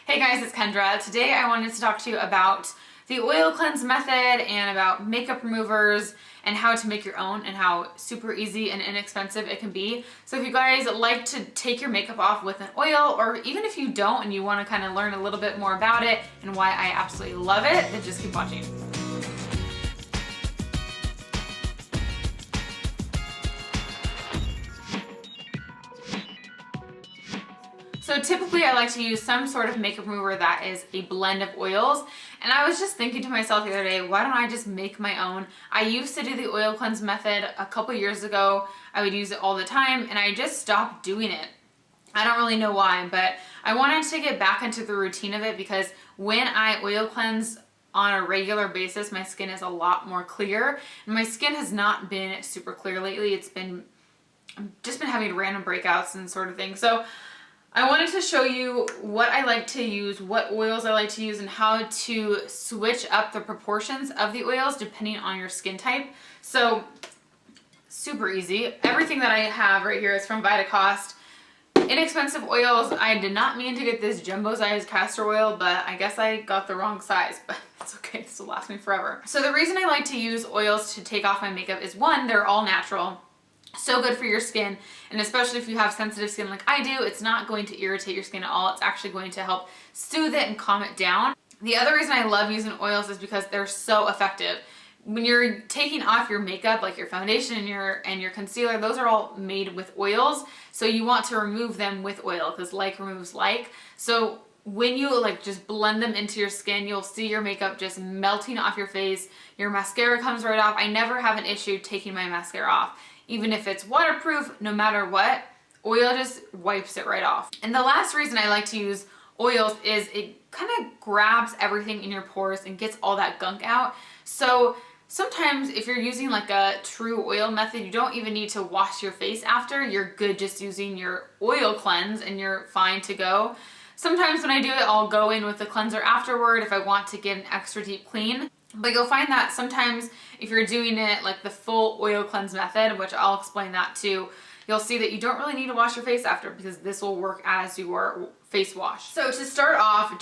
Hey guys, it's Kendra. Today I wanted to talk to you about the oil cleanse method and about makeup removers and how to make your own and how super easy and inexpensive it can be. So if you guys like to take your makeup off with an oil, or even if you don't and you want to kind of learn a little bit more about it and why I absolutely love it, then just keep watching. So typically I like to use some sort of makeup remover that is a blend of oils. And I was just thinking to myself the other day, why don't I just make my own? I used to do the oil cleanse method a couple years ago. I would use it all the time and I just stopped doing it. I don't really know why, but I wanted to get back into the routine of it because when I oil cleanse on a regular basis, my skin is a lot more clear. And my skin has not been super clear lately. I've just been having random breakouts and sort of thing. So I wanted to show you what I like to use, what oils I like to use, and how to switch up the proportions of the oils depending on your skin type. So, super easy. Everything that I have right here is from Vitacost. Inexpensive oils. I did not mean to get this jumbo size castor oil, but I guess I got the wrong size, but it's okay, this will last me forever. So the reason I like to use oils to take off my makeup is one, they're all natural. So good for your skin, and especially if you have sensitive skin like I do, it's not going to irritate your skin at all. It's actually going to help soothe it and calm it down. The other reason I love using oils is because they're so effective. When you're taking off your makeup, like your foundation and your concealer, those are all made with oils. So you want to remove them with oil because like removes like. So when you just blend them into your skin, you'll see your makeup just melting off your face. Your mascara comes right off. I never have an issue taking my mascara off. Even if it's waterproof, no matter what, oil just wipes it right off. And the last reason I like to use oils is it kind of grabs everything in your pores and gets all that gunk out. So sometimes if you're using like a true oil method, you don't even need to wash your face after. You're good just using your oil cleanse and you're fine to go. Sometimes when I do it, I'll go in with the cleanser afterward if I want to get an extra deep clean. But you'll find that sometimes if you're doing it like the full oil cleanse method, which I'll explain that too, you'll see that you don't really need to wash your face after because this will work as your face wash. So to start off,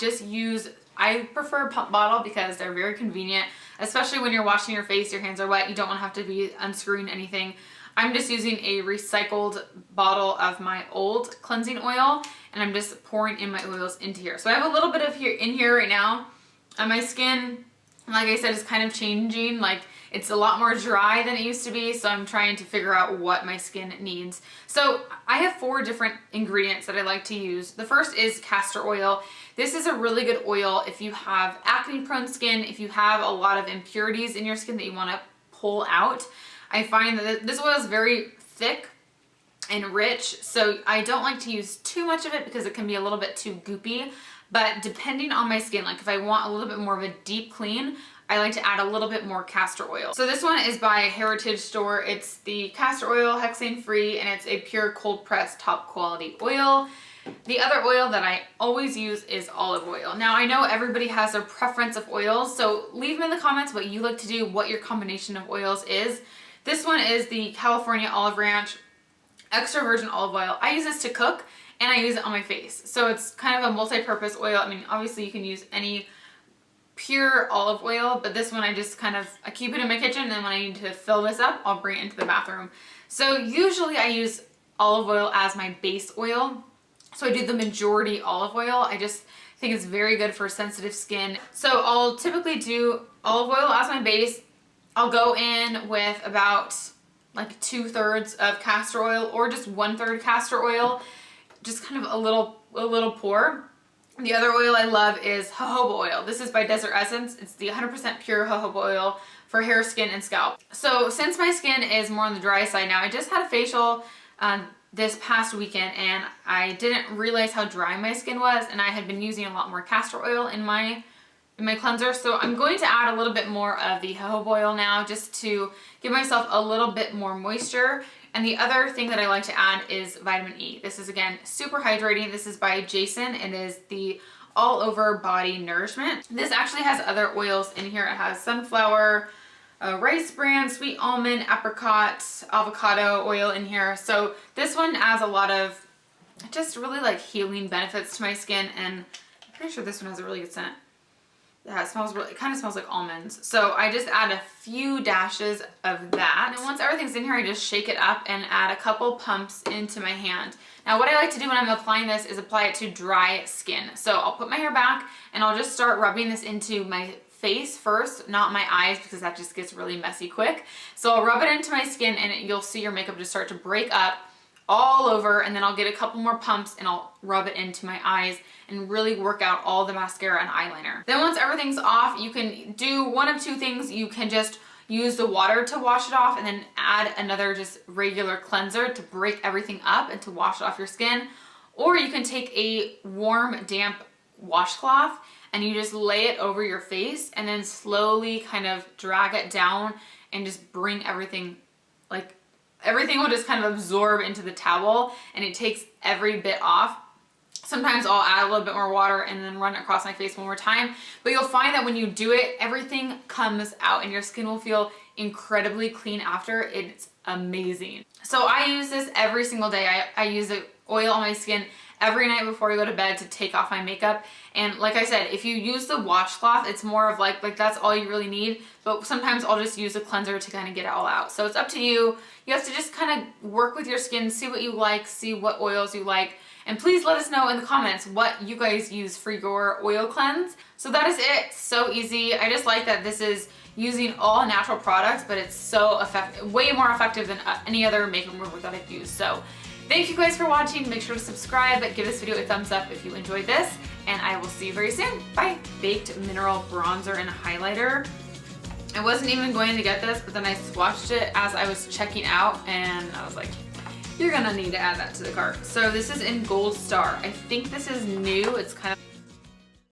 I prefer pump bottle because they're very convenient, especially when you're washing your face, your hands are wet, you don't want to have to be unscrewing anything. I'm just using a recycled bottle of my old cleansing oil and I'm just pouring in my oils into here. So I have a little bit of in here right now. On my skin, like I said, it's kind of changing. Like it's a lot more dry than it used to be, so I'm trying to figure out what my skin needs. So I have 4 different ingredients that I like to use. The first is castor oil. This is a really good oil if you have acne prone skin, if you have a lot of impurities in your skin that you want to pull out. I find that this oil is very thick and rich, so I don't like to use too much of it because it can be a little bit too goopy. But depending on my skin, like if I want a little bit more of a deep clean, I like to add a little bit more castor oil. So this one is by Heritage Store. It's the castor oil, hexane free, and it's a pure cold pressed top quality oil. The other oil that I always use is olive oil. Now I know everybody has their preference of oils, so leave them in the comments what you like to do, what your combination of oils is. This one is the California Olive Ranch extra virgin olive oil. I use this to cook and I use it on my face. So it's kind of a multi-purpose oil. I mean, obviously you can use any pure olive oil, but this one I keep it in my kitchen, and then when I need to fill this up, I'll bring it into the bathroom. So usually I use olive oil as my base oil. So I do the majority olive oil. I just think it's very good for sensitive skin. So I'll typically do olive oil as my base. I'll go in with about like 2/3 of castor oil or just 1/3 castor oil. Just kind of a little pour. The other oil I love is jojoba oil. This is by Desert Essence. It's the 100% pure jojoba oil for hair, skin, and scalp. So since my skin is more on the dry side now, I just had a facial this past weekend and I didn't realize how dry my skin was, and I had been using a lot more castor oil in my cleanser. So I'm going to add a little bit more of the jojoba oil now just to give myself a little bit more moisture. And the other thing that I like to add is vitamin E. This is, again, super hydrating. This is by Jason. It is the All Over Body Nourishment. This actually has other oils in here. It has sunflower, rice bran, sweet almond, apricot, avocado oil in here. So this one adds a lot of just really like healing benefits to my skin, and Pretty sure this one has a really good scent. Yeah, it kind of smells like almonds. So I just add a few dashes of that. And then once everything's in here, I just shake it up and add a couple pumps into my hand. Now what I like to do when I'm applying this is apply it to dry skin. So I'll put my hair back and I'll just start rubbing this into my face first, not my eyes, because that just gets really messy quick. So I'll rub it into my skin and you'll see your makeup just start to break up all over, and then I'll get a couple more pumps and I'll rub it into my eyes and really work out all the mascara and eyeliner. Then once everything's off, you can do one of two things. You can just use the water to wash it off and then add another just regular cleanser to break everything up and to wash off your skin. Or you can take a warm, damp washcloth and you just lay it over your face and then slowly kind of drag it down and just bring everything, like everything will just kind of absorb into the towel and it takes every bit off. Sometimes I'll add a little bit more water and then run it across my face one more time. But you'll find that when you do it, everything comes out and your skin will feel incredibly clean after. It's amazing. So I use this every single day. I use the oil on my skin every night before I go to bed to take off my makeup. And like I said, if you use the washcloth, it's more of like that's all you really need. But sometimes I'll just use a cleanser to kind of get it all out. So it's up to you. You have to just kind of work with your skin, see what you like, see what oils you like. And please let us know in the comments what you guys use for your oil cleanse. So that is it. So easy. I just like that this is using all natural products, but it's so effective, way more effective than any other makeup remover that I've used. So thank you guys for watching. Make sure to subscribe, give this video a thumbs up if you enjoyed this, and I will see you very soon. Bye. Baked Mineral Bronzer and Highlighter. I wasn't even going to get this, but then I swatched it as I was checking out and I was like, you're gonna need to add that to the cart. So this is in Gold Star. I think this is new. It's kind of